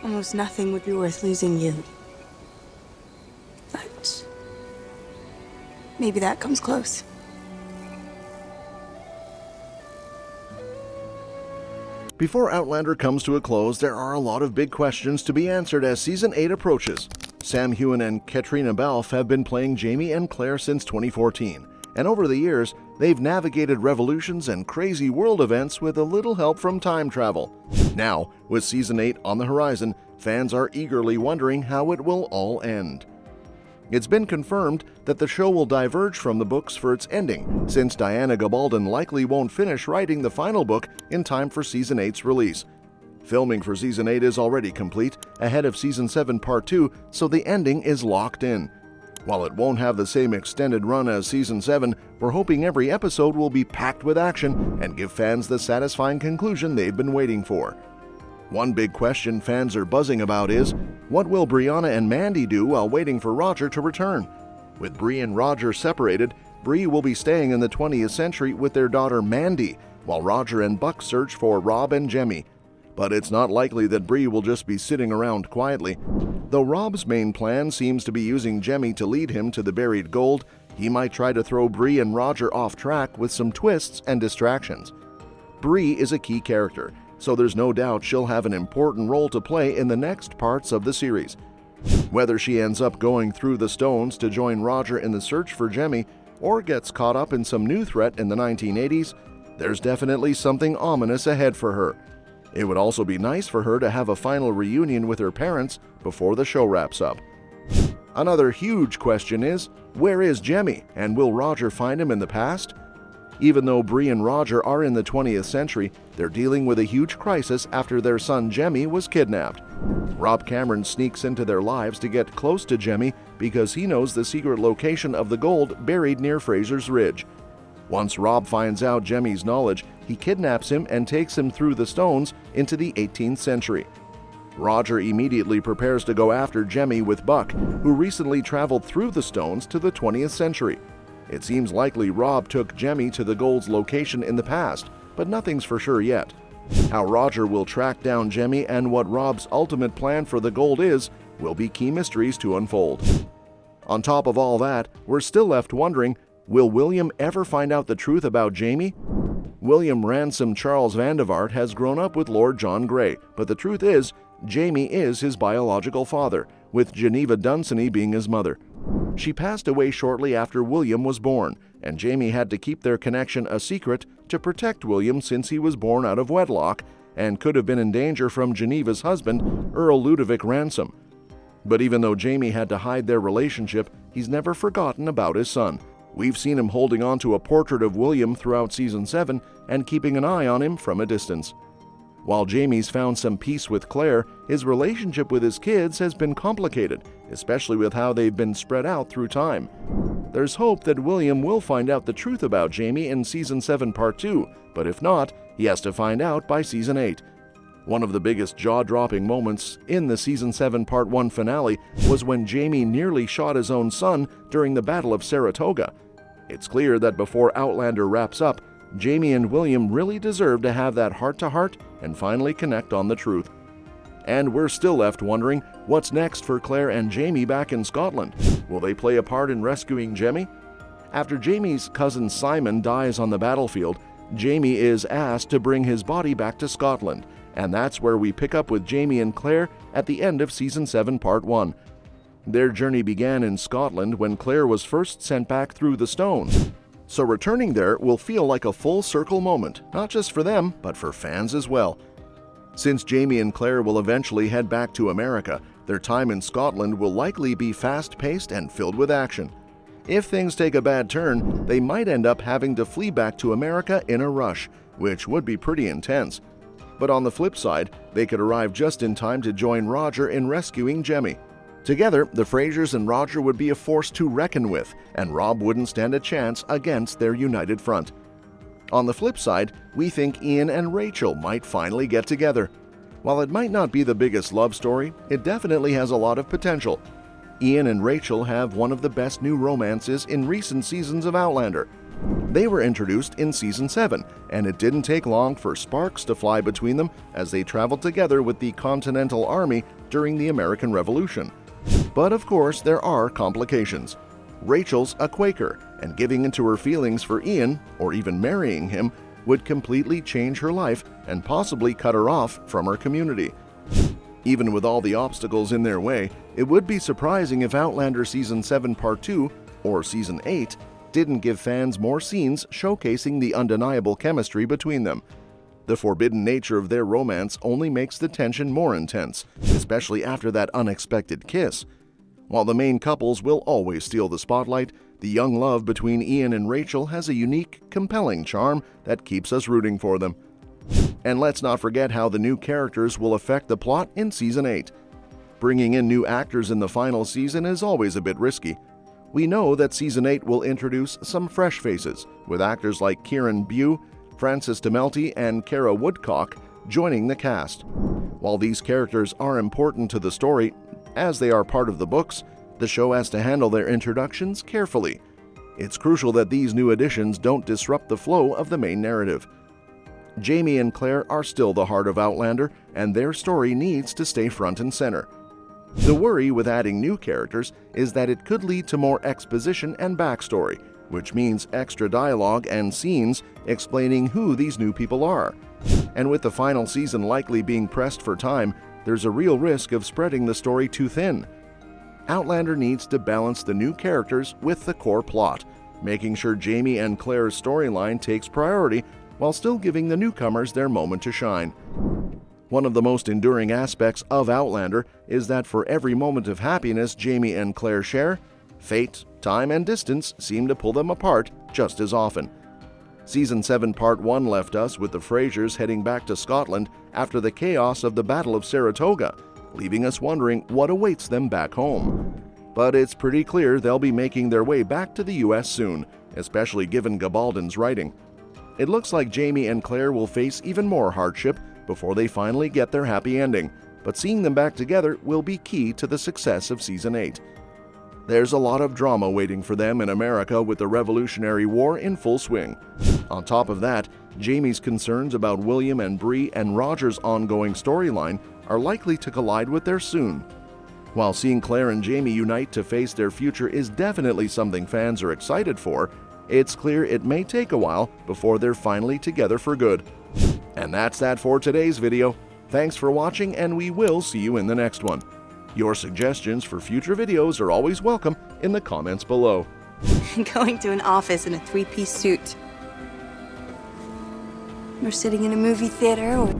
Almost nothing would be worth losing you. But maybe that comes close. Before Outlander comes to a close, there are a lot of big questions to be answered as Season 8 approaches. Sam Heughan and Caitriona Balfe have been playing Jamie and Claire since 2014, and over the years, they've navigated revolutions and crazy world events with a little help from time travel. Now, with Season 8 on the horizon, fans are eagerly wondering how it will all end. It's been confirmed that the show will diverge from the books for its ending, since Diana Gabaldon likely won't finish writing the final book in time for Season 8's release. Filming for Season 8 is already complete, ahead of Season 7 Part 2, so the ending is locked in. While it won't have the same extended run as Season 7, we're hoping every episode will be packed with action and give fans the satisfying conclusion they've been waiting for. One big question fans are buzzing about is, what will Brianna and Mandy do while waiting for Roger to return? With Bree and Roger separated, Bree will be staying in the 20th century with their daughter Mandy, while Roger and Buck search for Rob and Jemmy. But it's not likely that Bree will just be sitting around quietly. Though Rob's main plan seems to be using Jemmy to lead him to the buried gold, he might try to throw Bree and Roger off track with some twists and distractions. Bree is a key character, so there's no doubt she'll have an important role to play in the next parts of the series. Whether she ends up going through the stones to join Roger in the search for Jemmy, or gets caught up in some new threat in the 1980s, there's definitely something ominous ahead for her. It would also be nice for her to have a final reunion with her parents before the show wraps up. Another huge question is, where is Jemmy, and will Roger find him in the past? Even though Bree and Roger are in the 20th century, they're dealing with a huge crisis after their son Jemmy was kidnapped. Rob Cameron sneaks into their lives to get close to Jemmy because he knows the secret location of the gold buried near Frasers Ridge. Once Rob finds out Jemmy's knowledge, he kidnaps him and takes him through the stones into the 18th century. Roger immediately prepares to go after Jemmy with Buck, who recently traveled through the stones to the 20th century. It seems likely Rob took Jemmy to the gold's location in the past, but nothing's for sure yet. How Roger will track down Jemmy and what Rob's ultimate plan for the gold is will be key mysteries to unfold. On top of all that, we're still left wondering, will William ever find out the truth about Jamie? William Ransom Charles Vandevart has grown up with Lord John Grey, but the truth is, Jamie is his biological father, with Geneva Dunsany being his mother. She passed away shortly after William was born, and Jamie had to keep their connection a secret to protect William since he was born out of wedlock and could have been in danger from Geneva's husband, Earl Ludovic Ransom. But even though Jamie had to hide their relationship, he's never forgotten about his son. We've seen him holding on to a portrait of William throughout Season 7 and keeping an eye on him from a distance. While Jamie's found some peace with Claire, his relationship with his kids has been complicated, especially with how they've been spread out through time. There's hope that William will find out the truth about Jamie in Season 7 Part 2, but if not, he has to find out by Season 8. One of the biggest jaw-dropping moments in the Season 7 Part 1 finale was when Jamie nearly shot his own son during the Battle of Saratoga. It's clear that before Outlander wraps up, Jamie and William really deserve to have that heart-to-heart and finally connect on the truth. And we're still left wondering, what's next for Claire and Jamie back in Scotland? Will they play a part in rescuing Jemmy? After Jamie's cousin Simon dies on the battlefield, Jamie is asked to bring his body back to Scotland, and that's where we pick up with Jamie and Claire at the end of Season 7 Part 1. Their journey began in Scotland when Claire was first sent back through the stones. So returning there will feel like a full circle moment, not just for them, but for fans as well. Since Jamie and Claire will eventually head back to America, their time in Scotland will likely be fast-paced and filled with action. If things take a bad turn, they might end up having to flee back to America in a rush, which would be pretty intense. But on the flip side, they could arrive just in time to join Roger in rescuing Jemmy. Together, the Frasers and Roger would be a force to reckon with, and Rob wouldn't stand a chance against their united front. On the flip side, we think Ian and Rachel might finally get together. While it might not be the biggest love story, it definitely has a lot of potential. Ian and Rachel have one of the best new romances in recent seasons of Outlander, They were introduced in Season 7, and it didn't take long for sparks to fly between them as they traveled together with the Continental Army during the American Revolution. But of course, there are complications. Rachel's a Quaker, and giving into her feelings for Ian, or even marrying him, would completely change her life and possibly cut her off from her community. Even with all the obstacles in their way, it would be surprising if Outlander Season 7 Part 2, or Season 8, didn't give fans more scenes showcasing the undeniable chemistry between them. The forbidden nature of their romance only makes the tension more intense, especially after that unexpected kiss. While the main couples will always steal the spotlight, the young love between Ian and Rachel has a unique, compelling charm that keeps us rooting for them. And let's not forget how the new characters will affect the plot in Season 8. Bringing in new actors in the final season is always a bit risky. We know that Season 8 will introduce some fresh faces, with actors like Kieran Bew, Francis DeMelty, and Kara Woodcock joining the cast. While these characters are important to the story, as they are part of the books, the show has to handle their introductions carefully. It's crucial that these new additions don't disrupt the flow of the main narrative. Jamie and Claire are still the heart of Outlander, and their story needs to stay front and center. The worry with adding new characters is that it could lead to more exposition and backstory, which means extra dialogue and scenes explaining who these new people are. And with the final season likely being pressed for time, there's a real risk of spreading the story too thin. Outlander needs to balance the new characters with the core plot, making sure Jamie and Claire's storyline takes priority while still giving the newcomers their moment to shine. One of the most enduring aspects of Outlander is that for every moment of happiness Jamie and Claire share, fate, time, and distance seem to pull them apart just as often. Season 7 Part 1 left us with the Frasers heading back to Scotland after the chaos of the Battle of Saratoga, leaving us wondering what awaits them back home. But it's pretty clear they'll be making their way back to the US soon, especially given Gabaldon's writing. It looks like Jamie and Claire will face even more hardship before they finally get their happy ending, but seeing them back together will be key to the success of Season 8. There's a lot of drama waiting for them in America with the Revolutionary War in full swing. On top of that, Jamie's concerns about William and Bree and Roger's ongoing storyline are likely to collide with theirs soon. While seeing Claire and Jamie unite to face their future is definitely something fans are excited for, it's clear it may take a while before they're finally together for good. And that's that for today's video. Thanks for watching, and we will see you in the next one. Your suggestions for future videos are always welcome in the comments below. Going to an office in a three-piece suit. Or sitting in a movie theater, or